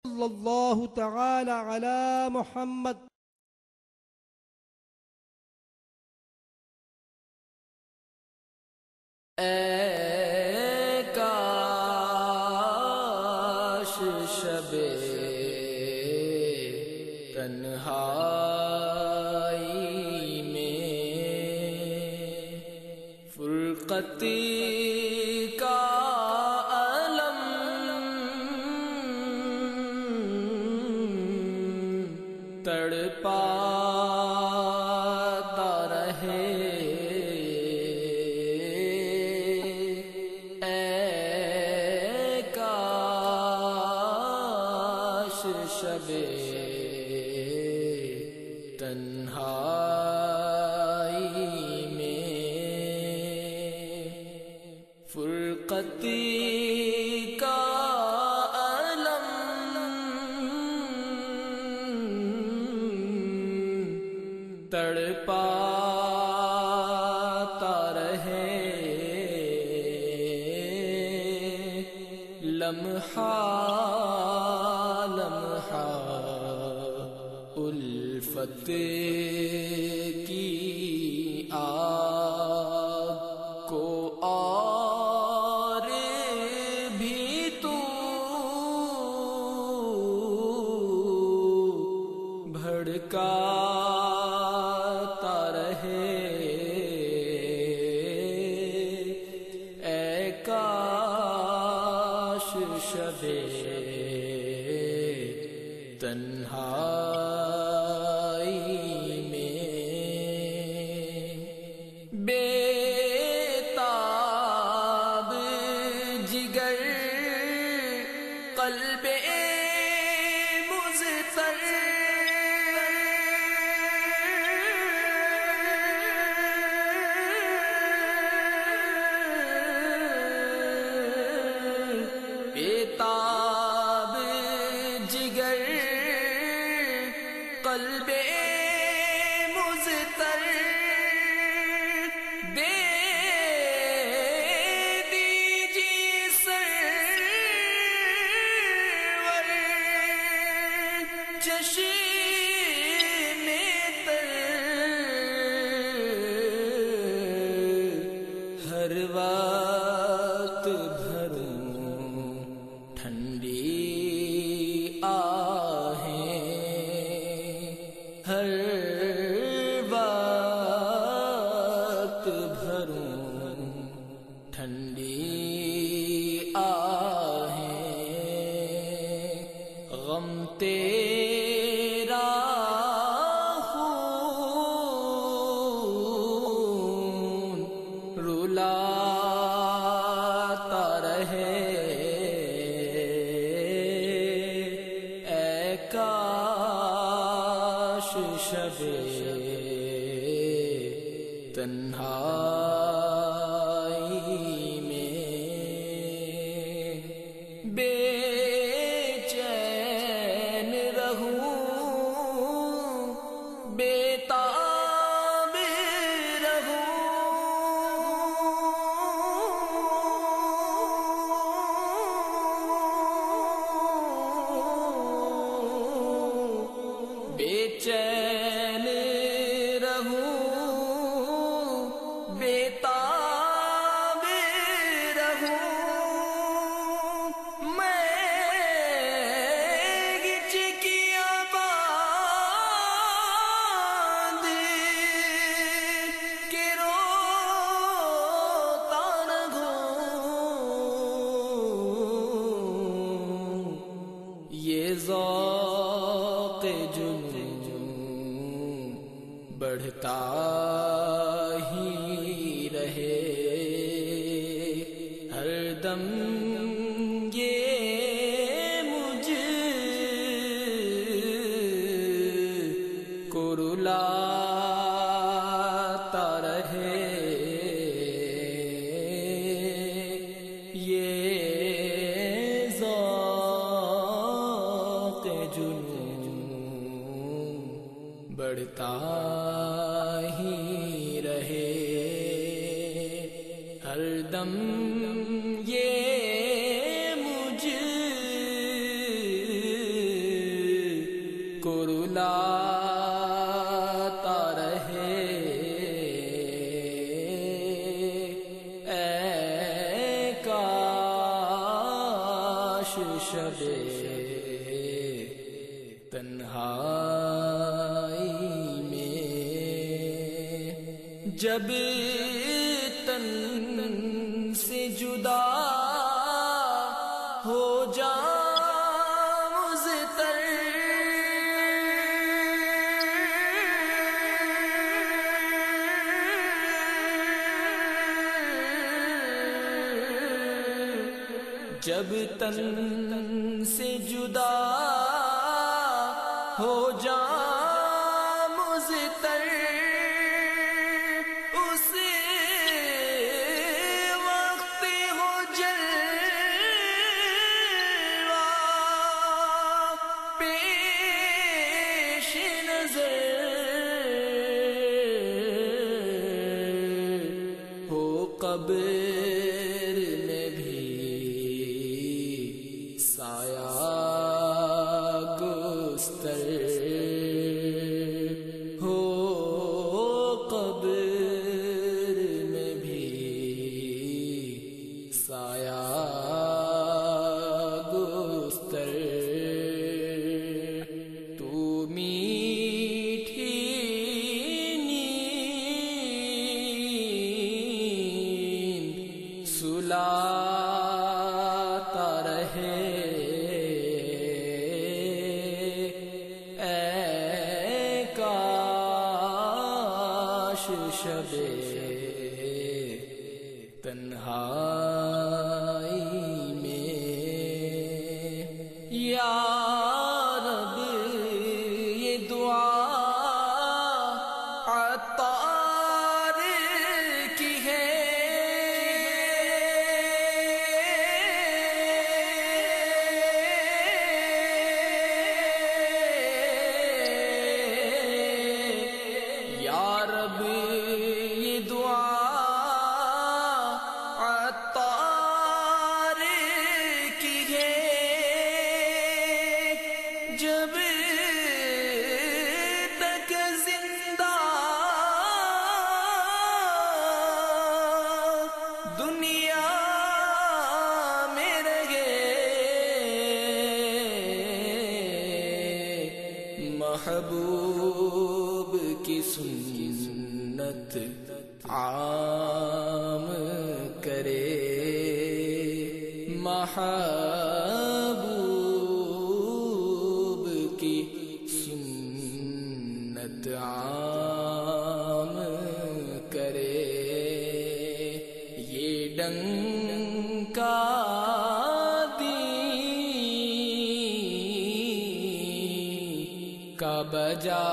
صلی اللہ تعالی علی محمد. اے کاش شب تنہائی میں فرقتی کا علم تڑپاتا رہے. شب تنہائی میں فرقتی کا علم تڑپاتا رہے. لمحہ الفت کی آگ کو اور بھی تو بھڑکاتا رہے. اے کاش شب تنہائی میں بےتاب جگر قلب مضطر بےتاب جگر قلب مضطر دے دیجیے سرور چشم تر ہر وقت بھروں ٹھنڈی ہر وقت بھروں ٹھنڈی آہیں. غم تیرا خون رلاتا رہے. اے کاش شب تنہائی میں بے چین رہوں بےتاب رہوں. بے چین بےتاب رہوں. میں گچکیاں باندھ کے روتا رہوں. یہ ذوق جنون بڑھتا ہی رہے. ہر دم یہ مجھ کو رلاتا رہے. یہ ذوق جنون بڑھتا ہی رہے. ہر دم یہ مجھ کو رلاتا رہے اے کاش شب تنہائی میں جب تن سے جدا ہو جاؤں مضطر جب تن سے جدا ہو جاؤں مضطر اس وقت ہو جلوہ پیش نظر ہو قبر میں بھی سایہ گستر ہو قبر میں بھی سایہ گستر تو میٹھی نیند سلاتا رہے شب تنہائی میں یا رب یہ دعا عطار کی ہے یا رب یہ دعا عطار کی ہے جب تک زندہ دنیا میں رہے محبوب کی سنت عام کرے محبوب کی سنت عام کرے یہ ڈنکا دین کا بجا